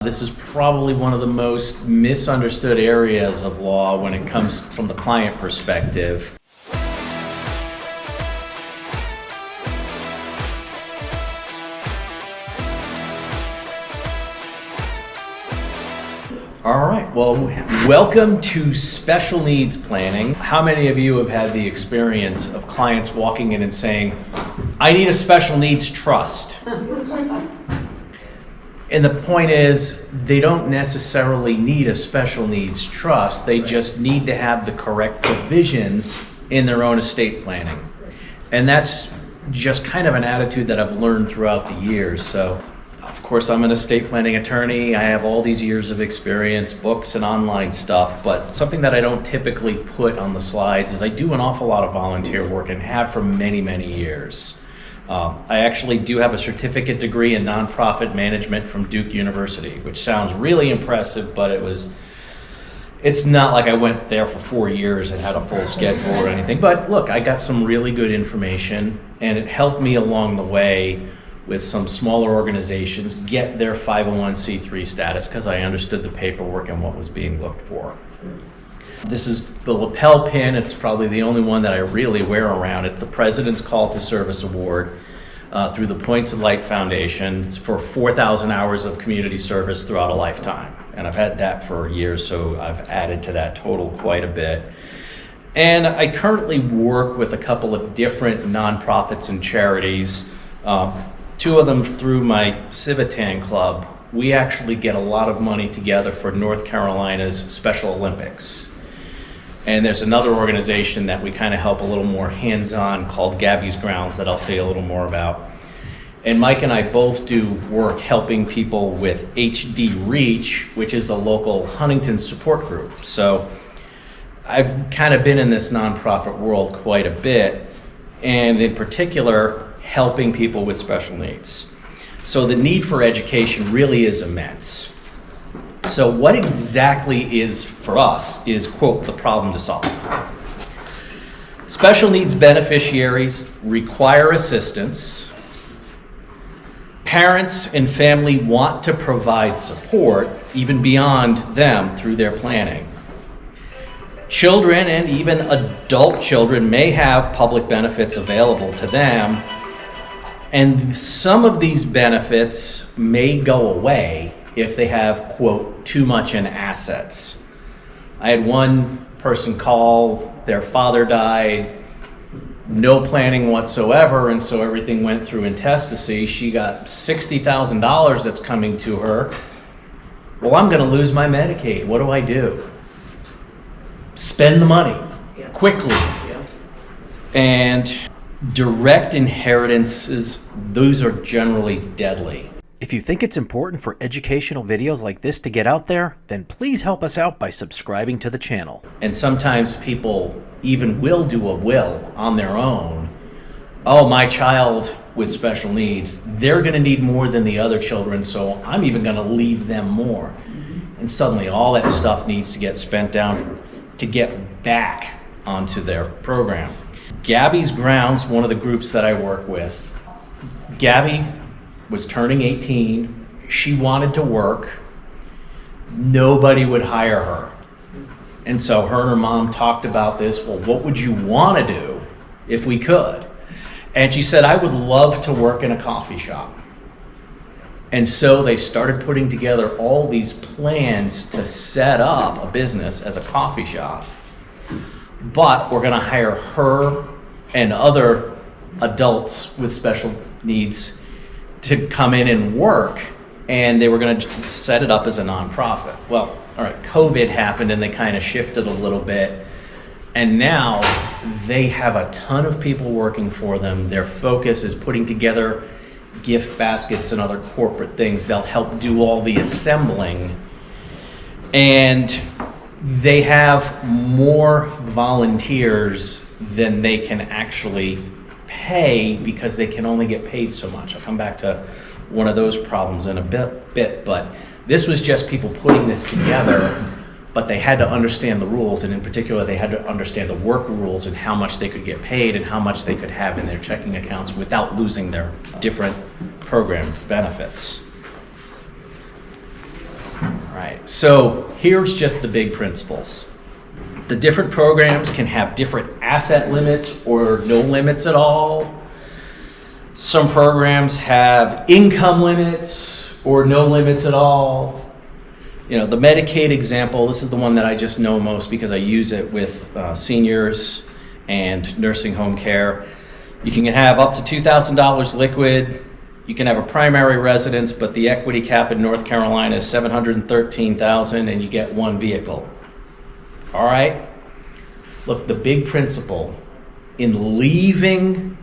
This is probably one of the most misunderstood areas of law when it comes from the client perspective. All right, well, welcome to special needs planning. How many of you have had the experience of clients walking in and saying, I need a special needs trust? And the point is, they don't necessarily need a special needs trust, they just need to have the correct provisions in their own estate planning. And that's just kind of an attitude that I've learned throughout the years. So, of course, I'm an estate planning attorney. I have all these years of experience, books and online stuff, but something that I don't typically put on the slides is I do an awful lot of volunteer work and have for many, many years. I actually do have a certificate degree in nonprofit management from Duke University, which sounds really impressive, but it's not like I went there for 4 years and had a full schedule or anything. But look, I got some really good information, and it helped me along the way with some smaller organizations get their 501c3 status because I understood the paperwork and what was being looked for. This is the lapel pin. It's probably the only one that I really wear around. It's the President's Call to Service Award through the Points of Light Foundation. It's for 4,000 hours of community service throughout a lifetime. And I've had that for years, so I've added to that total quite a bit. And I currently work with a couple of different nonprofits and charities. Two of them through my Civitan Club. We actually get a lot of money together for North Carolina's Special Olympics. And there's another organization that we kind of help a little more hands-on called Gabby's Grounds that I'll tell you a little more about. And Mike and I both do work helping people with HD Reach, which is a local Huntington support group. So I've kind of been in this nonprofit world quite a bit, and in particular, helping people with special needs. So the need for education really is immense. So what exactly is, for us, is, quote, the problem to solve? Special needs beneficiaries require assistance. Parents and family want to provide support, even beyond them, through their planning. Children and even adult children may have public benefits available to them, and some of these benefits may go away if they have, quote, too much in assets. I had one person call, their father died, no planning whatsoever, and so everything went through intestacy. She got $60,000 that's coming to her. Well, I'm gonna lose my Medicaid. What do I do? Spend the money quickly. And direct inheritances, those are generally deadly. If you think it's important for educational videos like this to get out there, then please help us out by subscribing to the channel. And sometimes people even will do a will on their own. Oh, my child with special needs, they're gonna need more than the other children, so I'm even gonna leave them more. And suddenly all that stuff needs to get spent down to get back onto their program. Gabby's Grounds, one of the groups that I work with. Gabby was turning 18. She wanted to work. Nobody would hire her. And so her and her mom talked about this. Well, what would you want to do if we could? And she said, I would love to work in a coffee shop. And so they started putting together all these plans to set up a business as a coffee shop. But we're gonna hire her and other adults with special needs to come in and work, and they were gonna set it up as a nonprofit. Well, all right, COVID happened and they kind of shifted a little bit, and now they have a ton of people working for them. Their focus is putting together gift baskets and other corporate things. They'll help do all the assembling, and they have more volunteers than they can actually pay because they can only get paid so much. I'll come back to one of those problems in a bit, but this was just people putting this together, but they had to understand the rules, and in particular they had to understand the work rules and how much they could get paid and how much they could have in their checking accounts without losing their different program benefits. right, so here's just the big principles. The different programs can have different asset limits or no limits at all. Some programs have income limits or no limits at all. You know, the Medicaid example, this is the one that I just know most because I use it with seniors and nursing home care. You can have up to $2,000 liquid. You can have a primary residence, but the equity cap in North Carolina is $713,000 and you get one vehicle. All right? Look, the big principle in leaving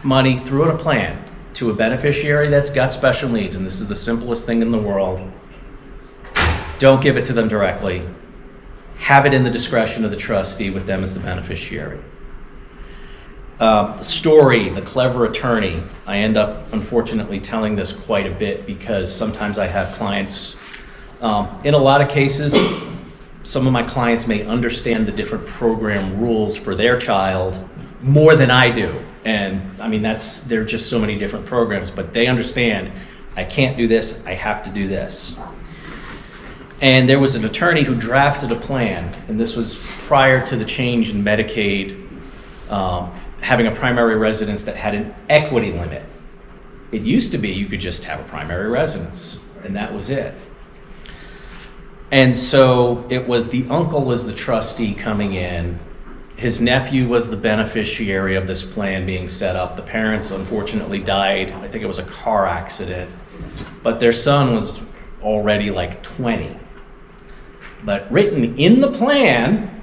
money through a plan to a beneficiary that's got special needs, and this is the simplest thing in the world, don't give it to them directly. Have it in the discretion of the trustee with them as the beneficiary. The story, the clever attorney, I end up unfortunately telling this quite a bit because sometimes I have clients, in a lot of cases, some of my clients may understand the different program rules for their child more than I do. And I mean, there are just so many different programs, but they understand, I can't do this, I have to do this. And there was an attorney who drafted a plan, and this was prior to the change in Medicaid, having a primary residence that had an equity limit. It used to be you could just have a primary residence, and that was it. And so it was the uncle was the trustee coming in. His nephew was the beneficiary of this plan being set up. The parents unfortunately died. I think it was a car accident. But their son was already like 20. But written in the plan,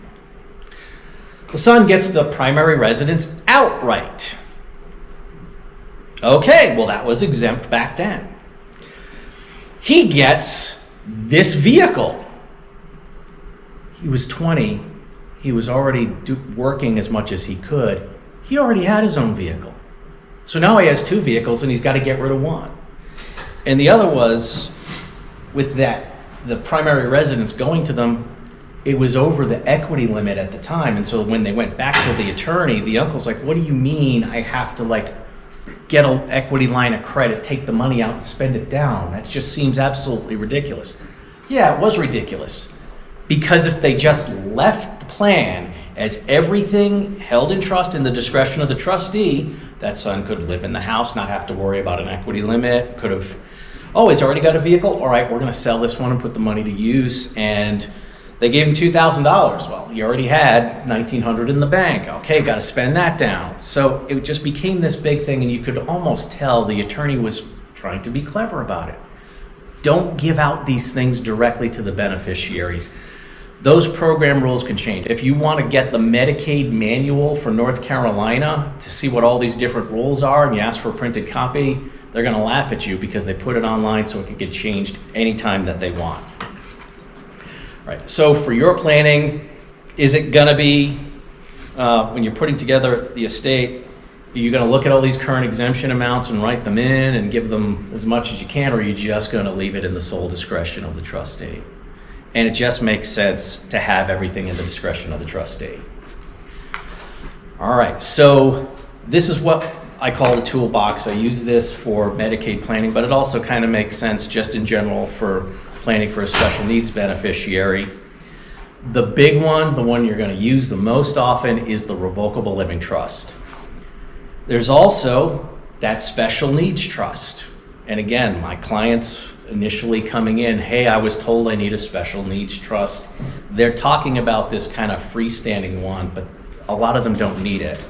the son gets the primary residence outright. Okay, well that was exempt back then. He gets this vehicle. He was 20. He was already working as much as he could. He already had his own vehicle. So now he has two vehicles and he's got to get rid of one. And the other was, with that, the primary residence going to them, it was over the equity limit at the time. And so when they went back to the attorney, the uncle's like, what do you mean I have to like get an equity line of credit, take the money out and spend it down? That just seems absolutely ridiculous. Yeah, it was ridiculous. Because if they just left the plan as everything held in trust in the discretion of the trustee, that son could live in the house, not have to worry about an equity limit, could have, oh, he's already got a vehicle? All right, we're gonna sell this one and put the money to use. And they gave him $2,000. Well, he already had $1,900 in the bank. Okay, gotta spend that down. So it just became this big thing, and you could almost tell the attorney was trying to be clever about it. Don't give out these things directly to the beneficiaries. Those program rules can change. If you want to get the Medicaid manual for North Carolina to see what all these different rules are, and you ask for a printed copy, they're going to laugh at you because they put it online so it can get changed anytime that they want. Right. So for your planning, is it going to be, when you're putting together the estate, are you going to look at all these current exemption amounts and write them in and give them as much as you can, or are you just going to leave it in the sole discretion of the trustee? And it just makes sense to have everything in the discretion of the trustee. All right, so this is what I call the toolbox. I use this for Medicaid planning, but it also kind of makes sense just in general for planning for a special needs beneficiary. The big one, the one you're going to use the most often, is the revocable living trust. There's also that special needs trust. And again, my clients initially coming in, hey, I was told I need a special needs trust. They're talking about this kind of freestanding one, but a lot of them don't need it.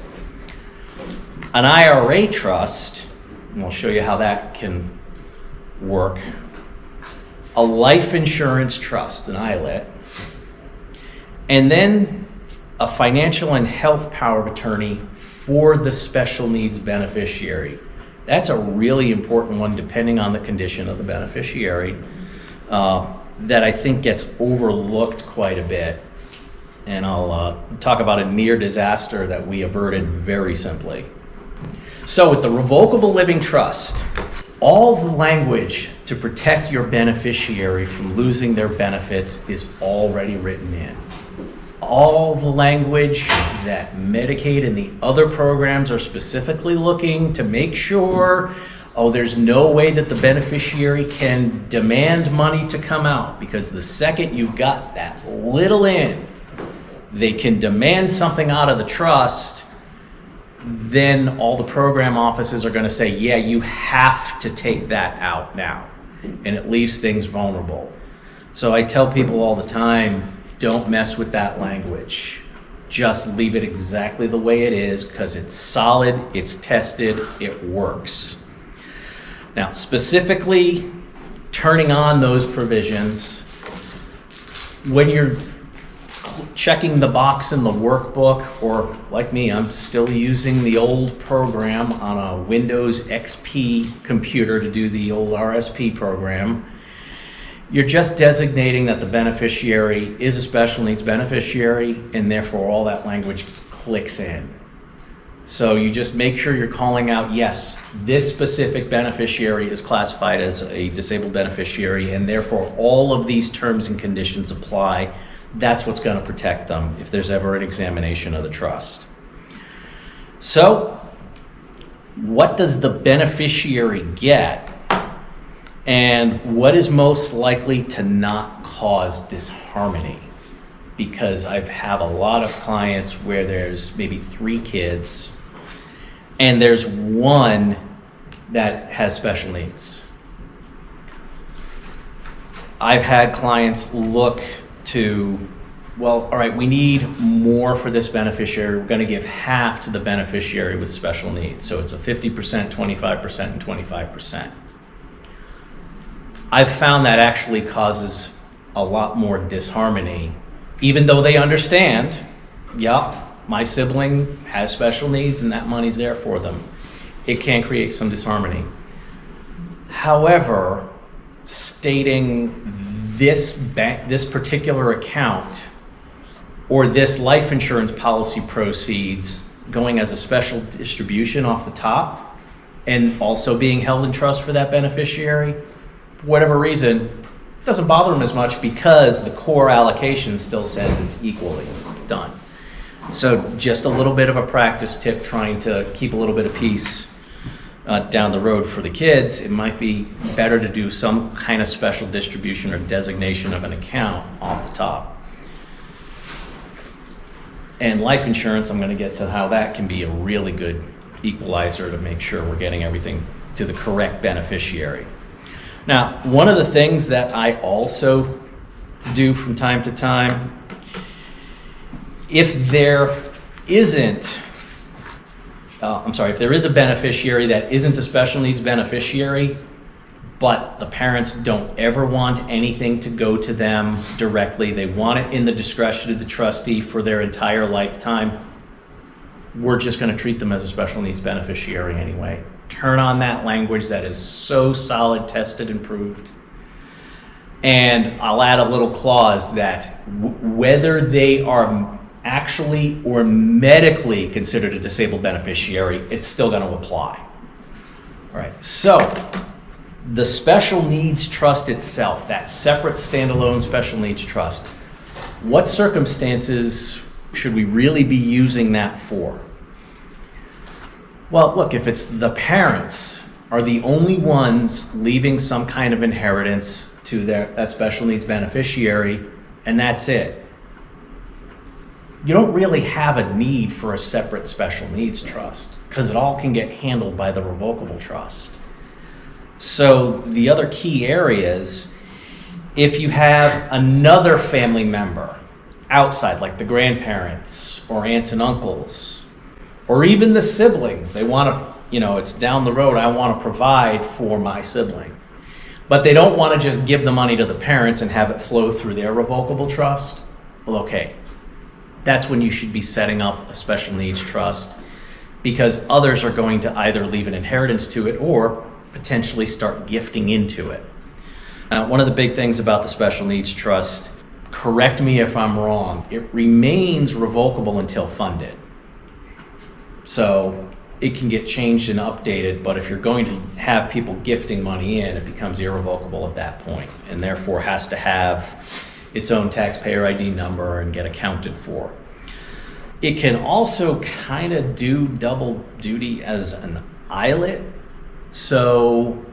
An IRA trust, and I'll show you how that can work. A life insurance trust, an ILIT, and then a financial and health power of attorney for the special needs beneficiary. That's a really important one depending on the condition of the beneficiary that I think gets overlooked quite a bit. And I'll talk about a near disaster that we averted very simply. So with the revocable living trust, all the language to protect your beneficiary from losing their benefits is already written in. All the language that Medicaid and the other programs are specifically looking to make sure, oh, there's no way that the beneficiary can demand money to come out, because the second you've got that little in, they can demand something out of the trust, then all the program offices are going to say, yeah, you have to take that out now. And it leaves things vulnerable. So I tell people all the time, don't mess with that language. Just leave it exactly the way it is, because it's solid, it's tested, it works. Now, specifically turning on those provisions, when you're checking the box in the workbook, or like me, I'm still using the old program on a Windows XP computer to do the old RSP program, you're just designating that the beneficiary is a special needs beneficiary, and therefore all that language clicks in. So you just make sure you're calling out, yes, this specific beneficiary is classified as a disabled beneficiary, and therefore all of these terms and conditions apply. That's what's going to protect them if there's ever an examination of the trust. So, what does the beneficiary get, and what is most likely to not cause disharmony? Because I've had a lot of clients where there's maybe 3 kids, and there's one that has special needs. I've had clients look to, well, all right, we need more for this beneficiary. We're going to give half to the beneficiary with special needs. So it's a 50%, 25%, and 25%. I've found that actually causes a lot more disharmony, even though they understand, yeah, my sibling has special needs and that money's there for them. It can create some disharmony. However, stating this particular account or this life insurance policy proceeds going as a special distribution off the top and also being held in trust for that beneficiary, for whatever reason, doesn't bother them as much, because the core allocation still says it's equally done. So just a little bit of a practice tip, trying to keep a little bit of peace down the road for the kids. It might be better to do some kind of special distribution or designation of an account off the top. And life insurance, I'm going to get to how that can be a really good equalizer to make sure we're getting everything to the correct beneficiary. Now, one of the things that I also do from time to time, if there isn't if there is a beneficiary that isn't a special needs beneficiary, but the parents don't ever want anything to go to them directly, they want it in the discretion of the trustee for their entire lifetime, we're just going to treat them as a special needs beneficiary anyway. Turn on that language that is so solid, tested, and proved. And I'll add a little clause that whether they are actually or medically considered a disabled beneficiary, it's still going to apply. All right, so the special needs trust itself, that separate standalone special needs trust, what circumstances should we really be using that for? Well, look, if it's the parents are the only ones leaving some kind of inheritance to that special needs beneficiary, and that's it, you don't really have a need for a separate special needs trust, because it all can get handled by the revocable trust. So the other key areas, if you have another family member outside, like the grandparents or aunts and uncles, or even the siblings, they want to, it's down the road, I want to provide for my sibling, but they don't want to just give the money to the parents and have it flow through their revocable trust. Well, okay, that's when you should be setting up a special needs trust, because others are going to either leave an inheritance to it or potentially start gifting into it. Now, one of the big things about the special needs trust, correct me if I'm wrong, it remains revocable until funded. So it can get changed and updated, but if you're going to have people gifting money in, it becomes irrevocable at that point, and therefore has to have its own taxpayer ID number and get accounted for. It can also kind of do double duty as an ILIT, So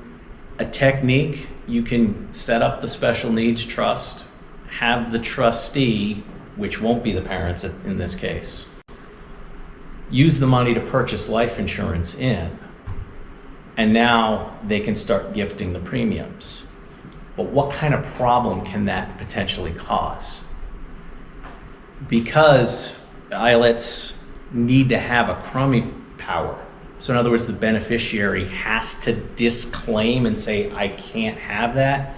a technique, you can set up the special needs trust, have the trustee, which won't be the parents in this case, use the money to purchase life insurance in, and now they can start gifting the premiums. But what kind of problem can that potentially cause? Because ILETs need to have a crummy power. So in other words, the beneficiary has to disclaim and say, I can't have that.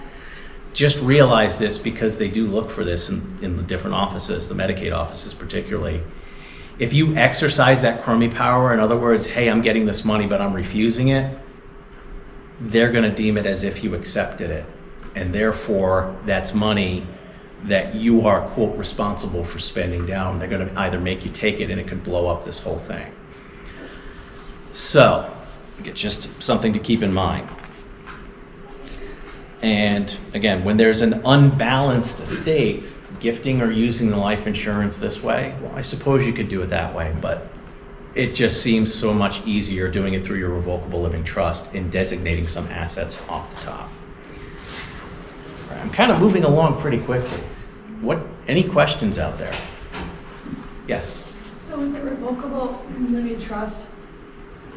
Just realize this, because they do look for this in the different offices, the Medicaid offices particularly. If you exercise that crummy power, in other words, hey, I'm getting this money, but I'm refusing it, they're gonna deem it as if you accepted it. And therefore, that's money that you are, quote, responsible for spending down. They're gonna either make you take it, and it could blow up this whole thing. So, it's just something to keep in mind. And again, when there's an unbalanced estate, gifting or using the life insurance this way, well, I suppose you could do it that way, but it just seems so much easier doing it through your revocable living trust and designating some assets off the top. All right, I'm kind of moving along pretty quickly. Any questions out there? Yes? So with the revocable living trust,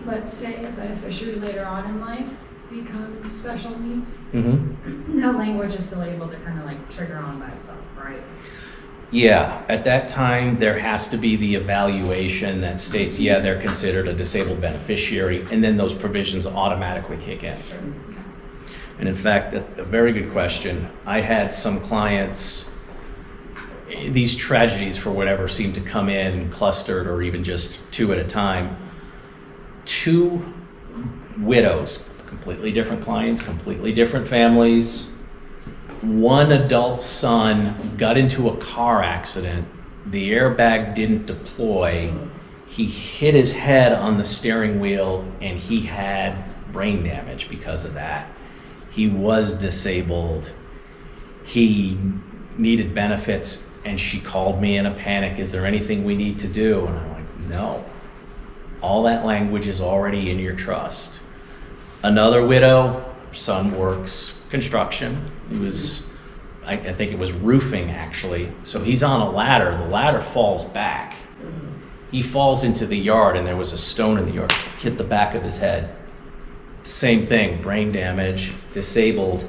let's say a beneficiary later on in life becomes special needs, that language is still able to kind of like trigger on by itself, right? Yeah, at that time, there has to be the evaluation that states, yeah, they're considered a disabled beneficiary, and then those provisions automatically kick in. Sure. And in fact, a very good question. I had some clients, these tragedies for whatever seem to come in clustered or even just two at a time. 2 widows, completely different clients, completely different families. One adult son got into a car accident. The airbag didn't deploy. He hit his head on the steering wheel, and he had brain damage because of that. He was disabled. He needed benefits, and she called me in a panic. Is there anything we need to do? And I'm like, no. All that language is already in your trust. Another widow, her son works construction. He was, I think it was roofing actually. So he's on a ladder. The ladder falls back. He falls into the yard, and there was a stone in the yard, hit the back of his head. Same thing, brain damage, disabled.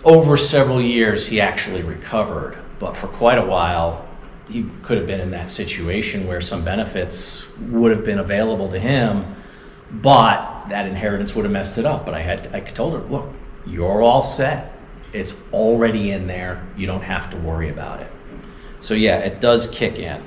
Over several years, he actually recovered, but for quite a while, he could have been in that situation where some benefits would have been available to him, but that inheritance would have messed it up. But I told her, look, you're all set. It's already in there. You don't have to worry about it. So yeah, it does kick in.